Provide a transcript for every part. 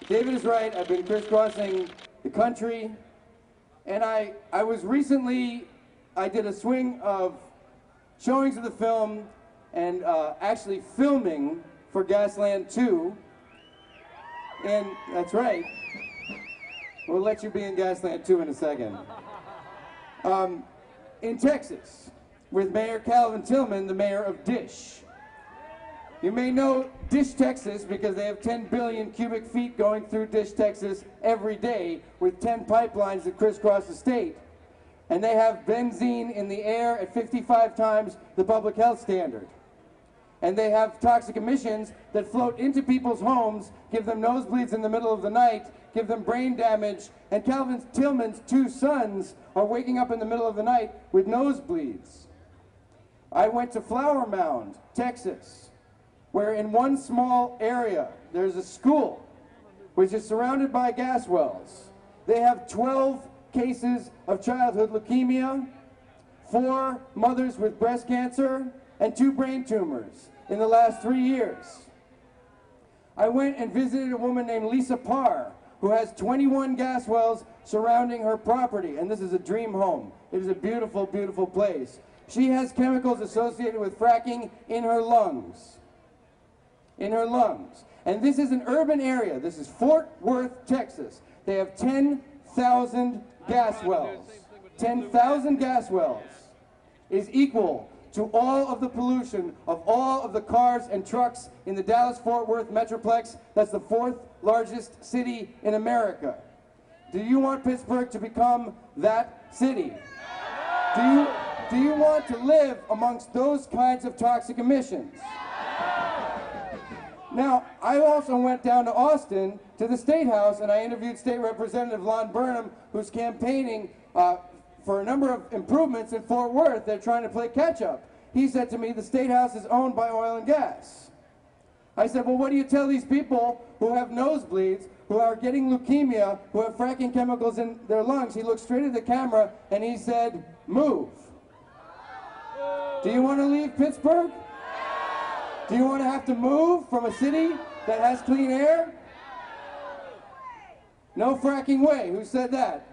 David is right. I've been crisscrossing the country, and I was recently, I did a swing of showings of the film and actually filming for Gasland 2, and that's right. We'll let you be in Gasland 2 in a second. In Texas, with Mayor Calvin Tillman, the mayor of Dish. You may know Dish, Texas, because they have 10 billion cubic feet going through Dish, Texas every day with 10 pipelines that crisscross the state. And they have benzene in the air at 55 times the public health standard. And they have toxic emissions that float into people's homes, give them nosebleeds in the middle of the night, give them brain damage, and Calvin Tillman's 2 sons are waking up in the middle of the night with nosebleeds. I went to Flower Mound, Texas, where in one small area there's a school which is surrounded by gas wells. They have 12 cases of childhood leukemia, 4 mothers with breast cancer, and 2 brain tumors in the last 3 years. I went and visited a woman named Lisa Parr, who has 21 gas wells surrounding her property, and this is a dream home. It is a beautiful, beautiful place. She has chemicals associated with fracking in her lungs. In her lungs. And this is an urban area. This is Fort Worth, Texas. They have 10,000 gas wells. 10,000 gas wells is equal to all of the pollution of all of the cars and trucks in the Dallas-Fort Worth Metroplex. That's the 4th largest city in America. Do you want Pittsburgh to become that city? Do you want to live amongst those kinds of toxic emissions? Now, I also went down to Austin to the State House, and I interviewed State Representative Lon Burnham, who's campaigning for a number of improvements in Fort Worth. They're trying to play catch-up. He said to me, the State House is owned by oil and gas. I said, well, what do you tell these people who have nosebleeds, who are getting leukemia, who have fracking chemicals in their lungs? He looked straight at the camera and he said, move. Do you want to leave Pittsburgh? Do you want to have to move from a city that has clean air? No fracking way. Who said that?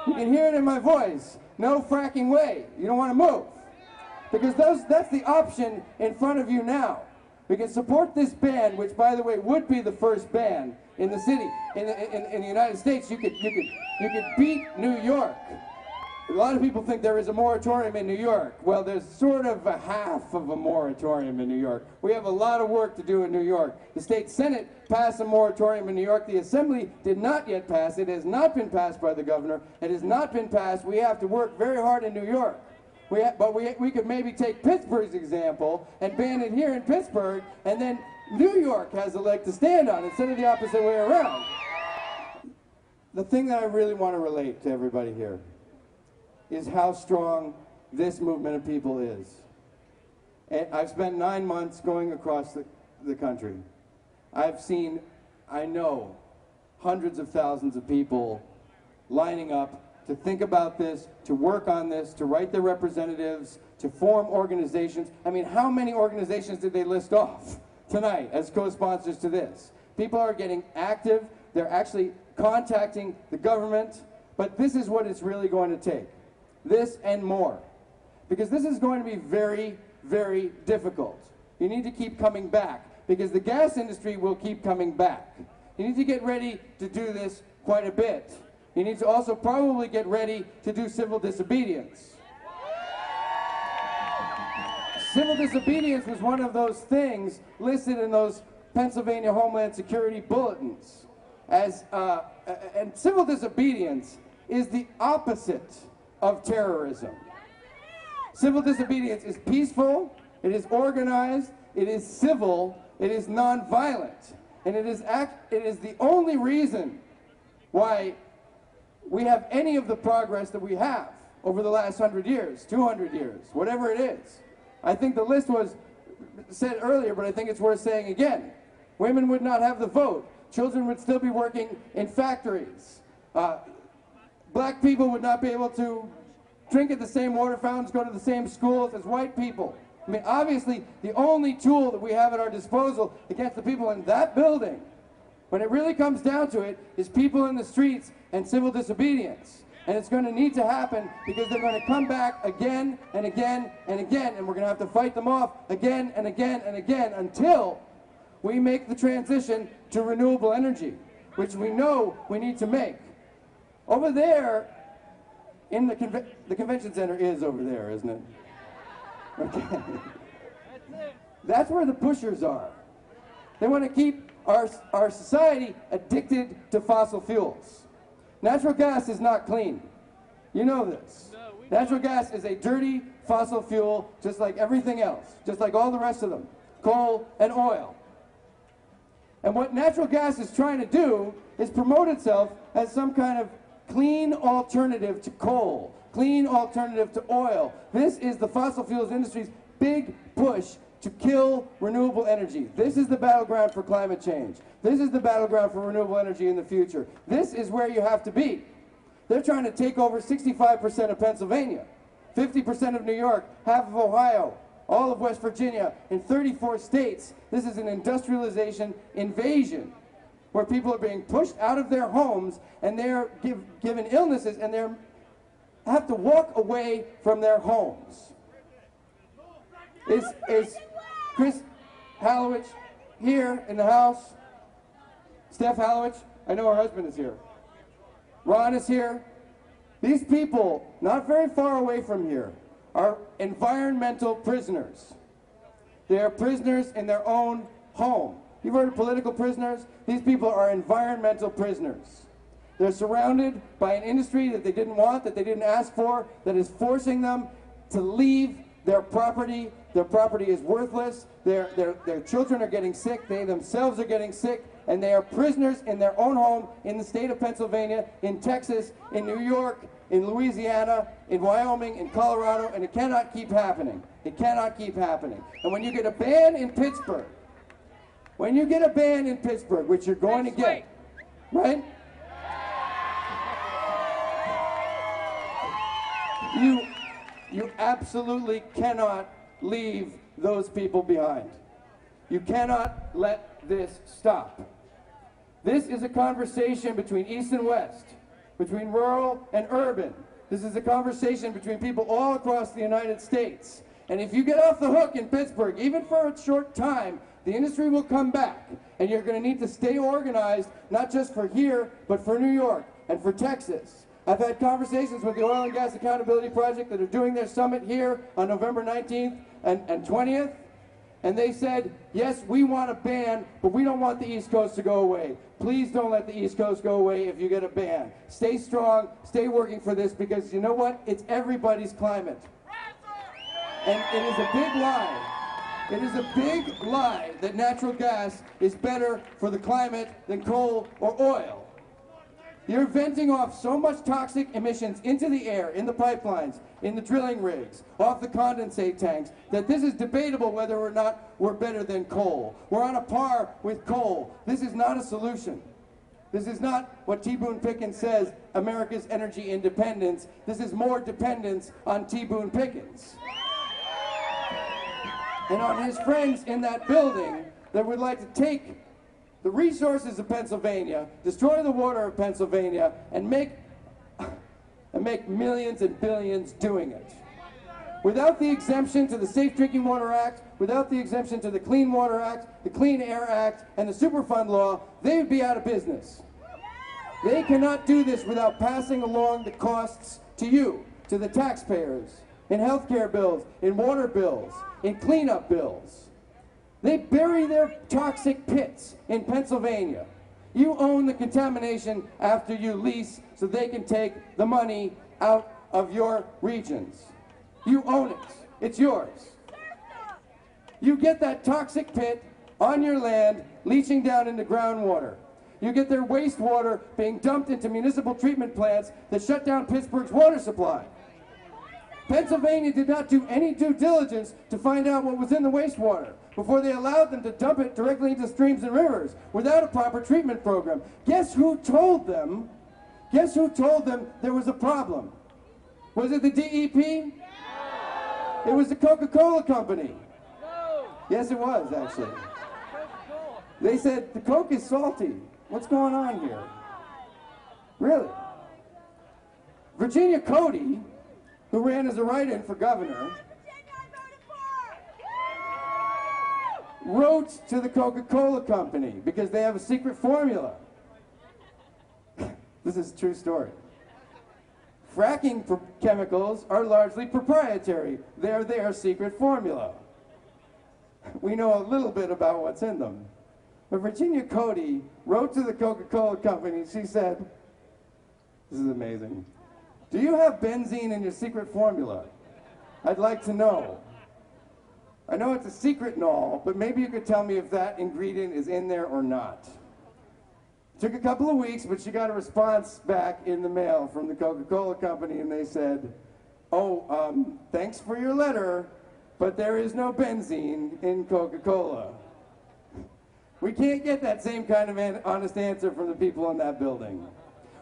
You can hear it in my voice. No fracking way. You don't want to move. Because that's the option in front of you now. We can support this ban, which, by the way, would be the first ban in the city. In the United States, you could beat New York. A lot of people think there is a moratorium in New York. Well, there's sort of a half of a moratorium in New York. We have a lot of work to do in New York. The state Senate passed a moratorium in New York. The Assembly did not yet pass it. It has not been passed by the governor. It has not been passed. We have to work very hard in New York. But we could maybe take Pittsburgh's example and ban it here in Pittsburgh, and then New York has a leg to stand on instead of the opposite way around. The thing that I really want to relate to everybody here is how strong this movement of people is. And I've spent 9 months going across the country. I've seen, I know, hundreds of thousands of people lining up to think about this, to work on this, to write their representatives, to form organizations. I mean, how many organizations did they list off tonight as co-sponsors to this? People are getting active. They're actually contacting the government. But this is what it's really going to take. This and more. Because this is going to be very, very difficult. You need to keep coming back, because the gas industry will keep coming back. You need to get ready to do this quite a bit. You need to also probably get ready to do civil disobedience. Civil disobedience was one of those things listed in those Pennsylvania Homeland Security bulletins. And civil disobedience is the opposite of terrorism. Civil disobedience is peaceful, it is organized, it is civil, it is nonviolent, and it is the only reason why we have any of the progress that we have over the last 100 years, 200 years, whatever it is. I think the list was said earlier, but I think it's worth saying again. Women would not have the vote. Children would still be working in factories. Black people would not be able to drink at the same water fountains, go to the same schools as white people. I mean, obviously, the only tool that we have at our disposal against the people in that building When it really comes down to it, is people in the streets and civil disobedience. And it's going to need to happen because they're going to come back again and again and again, and we're going to have to fight them off again and again and again until we make the transition to renewable energy, which we know we need to make. Over there, in the convention center is over there, isn't it? Okay. That's where the pushers are. They want to keep our society addicted to fossil fuels. Natural gas is not clean. You know this. Natural gas is a dirty fossil fuel just like everything else, just like all the rest of them, coal and oil. And what natural gas is trying to do is promote itself as some kind of clean alternative to coal, clean alternative to oil. This is the fossil fuels industry's big push to kill renewable energy. This is the battleground for climate change. This is the battleground for renewable energy in the future. This is where you have to be. They're trying to take over 65% of Pennsylvania, 50% of New York, half of Ohio, all of West Virginia, in 34 states. This is an industrialization invasion where people are being pushed out of their homes and they're given illnesses and they have to walk away from their homes. Is Chris Hallowich here in the house? Steph Hallowich? I know her husband is here. Ron is here. These people, not very far away from here, are environmental prisoners. They are prisoners in their own home. You've heard of political prisoners? These people are environmental prisoners. They're surrounded by an industry that they didn't want, that they didn't ask for, that is forcing them to leave their property. Their property is worthless. Their children are getting sick. They themselves are getting sick. And they are prisoners in their own home in the state of Pennsylvania, in Texas, in New York, in Louisiana, in Wyoming, in Colorado, and it cannot keep happening. It cannot keep happening. And when you get a ban in Pittsburgh, which you're going to get, right? You absolutely cannot leave those people behind. You cannot let this stop. This is a conversation between East and West, between rural and urban. This is a conversation between people all across the United States. And if you get off the hook in Pittsburgh, even for a short time, the industry will come back. And you're going to need to stay organized, not just for here, but for New York and for Texas. I've had conversations with the Oil and Gas Accountability Project that are doing their summit here on November 19th and 20th. And they said, yes, we want a ban, but we don't want the East Coast to go away. Please don't let the East Coast go away if you get a ban. Stay strong, stay working for this, because you know what? It's everybody's climate. And it is a big lie. It is a big lie that natural gas is better for the climate than coal or oil. You're venting off so much toxic emissions into the air, in the pipelines, in the drilling rigs, off the condensate tanks, that this is debatable whether or not we're better than coal. We're on a par with coal. This is not a solution. This is not what T. Boone Pickens says, America's energy independence. This is more dependence on T. Boone Pickens and on his friends in that building that would like to take the resources of Pennsylvania, destroy the water of Pennsylvania, and make millions and billions doing it. Without the exemption to the Safe Drinking Water Act, without the exemption to the Clean Water Act, the Clean Air Act, and the Superfund law, they would be out of business. They cannot do this without passing along the costs to you, to the taxpayers, in healthcare bills, in water bills, in cleanup bills. They bury their toxic pits in Pennsylvania. You own the contamination after you lease so they can take the money out of your regions. You own it. It's yours. You get that toxic pit on your land leaching down into groundwater. You get their wastewater being dumped into municipal treatment plants that shut down Pittsburgh's water supply. Pennsylvania did not do any due diligence to find out what was in the wastewater before they allowed them to dump it directly into streams and rivers without a proper treatment program. Guess who told them? Guess who told them there was a problem? Was it the DEP? No. It was the Coca-Cola company. No. Yes, it was, actually. They said, the Coke is salty. What's going on here? Really? Virginia Cody, who ran as a write-in for governor, wrote to the Coca-Cola company because they have a secret formula. This is a true story. Fracking chemicals are largely proprietary. They're their secret formula. We know a little bit about what's in them. But Virginia Cody wrote to the Coca-Cola company. She said, this is amazing. Do you have benzene in your secret formula? I'd like to know. I know it's a secret and all, but maybe you could tell me if that ingredient is in there or not. It took a couple of weeks, but she got a response back in the mail from the Coca-Cola company, and they said, oh, thanks for your letter, but there is no benzene in Coca-Cola. We can't get that same kind of honest answer from the people in that building.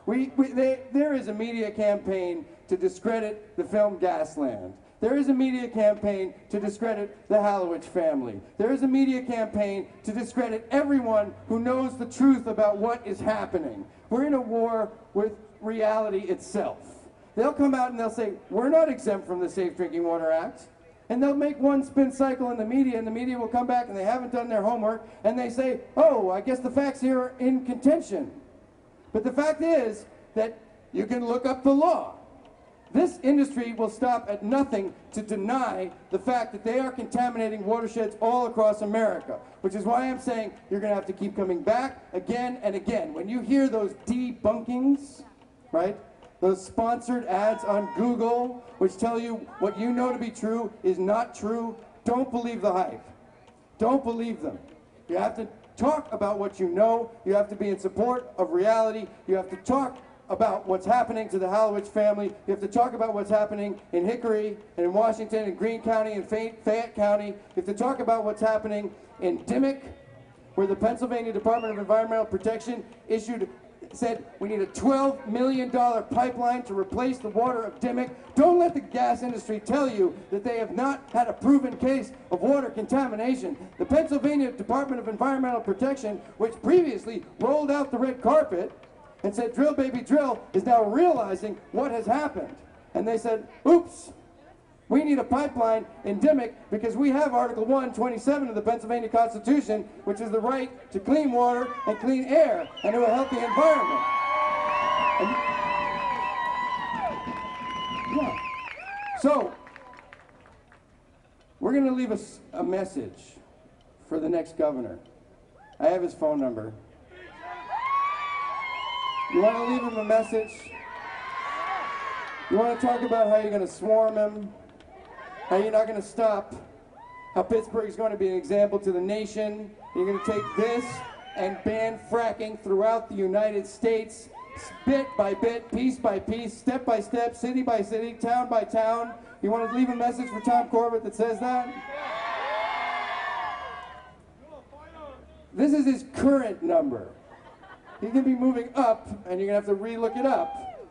There is a media campaign to discredit the film Gasland. There is a media campaign to discredit the Hallowich family. There is a media campaign to discredit everyone who knows the truth about what is happening. We're in a war with reality itself. They'll come out and they'll say, we're not exempt from the Safe Drinking Water Act. And they'll make one spin cycle in the media, and the media will come back and they haven't done their homework, and they say, oh, I guess the facts here are in contention. But the fact is that you can look up the law. This industry will stop at nothing to deny the fact that they are contaminating watersheds all across America, which is why I'm saying you're going to have to keep coming back again and again. When you hear those debunkings, right, those sponsored ads on Google, which tell you what you know to be true is not true, don't believe the hype. Don't believe them. You have to talk about what you know. You have to be in support of reality. You have to talk about what's happening to the Hallowich family. You have to talk about what's happening in Hickory and in Washington and Greene County and Fayette County. You have to talk about what's happening in Dimmock, where the Pennsylvania Department of Environmental Protection said we need a $12 million pipeline to replace the water of Dimmock. Don't let the gas industry tell you that they have not had a proven case of water contamination. The Pennsylvania Department of Environmental Protection, which previously rolled out the red carpet and said, drill, baby, drill, is now realizing what has happened. And they said, oops, we need a pipeline in Dimmock because we have Article 127 of the Pennsylvania Constitution, which is the right to clean water and clean air and to a healthy environment. Yeah. So, we're going to leave a message for the next governor. I have his phone number. You want to leave him a message? You want to talk about how you're going to swarm him? How you're not going to stop? How Pittsburgh is going to be an example to the nation? You're going to take this and ban fracking throughout the United States, bit by bit, piece by piece, step by step, city by city, town by town. You want to leave a message for Tom Corbett that says that? This is his current number. He's going to be moving up, and you're going to have to re-look it up.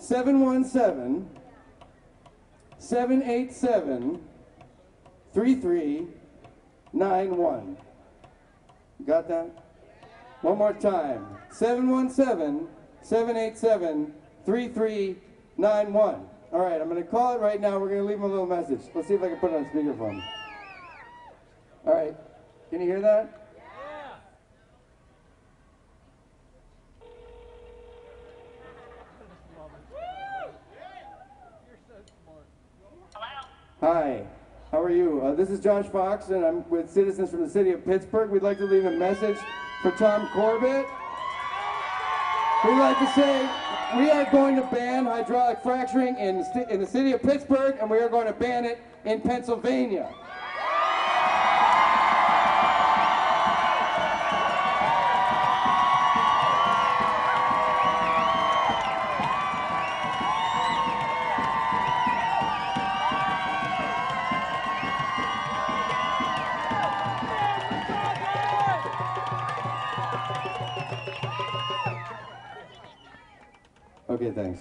717-787-3391. Got that? One more time. 717-787-3391. All right, I'm going to call it right now. We're going to leave him a little message. Let's see if I can put it on speakerphone. All right. Can you hear that? Hi, how are you? This is Josh Fox, and I'm with citizens from the city of Pittsburgh. We'd like to leave a message for Tom Corbett. We'd like to say we are going to ban hydraulic fracturing in the city of Pittsburgh, and we are going to ban it in Pennsylvania. Okay, thanks.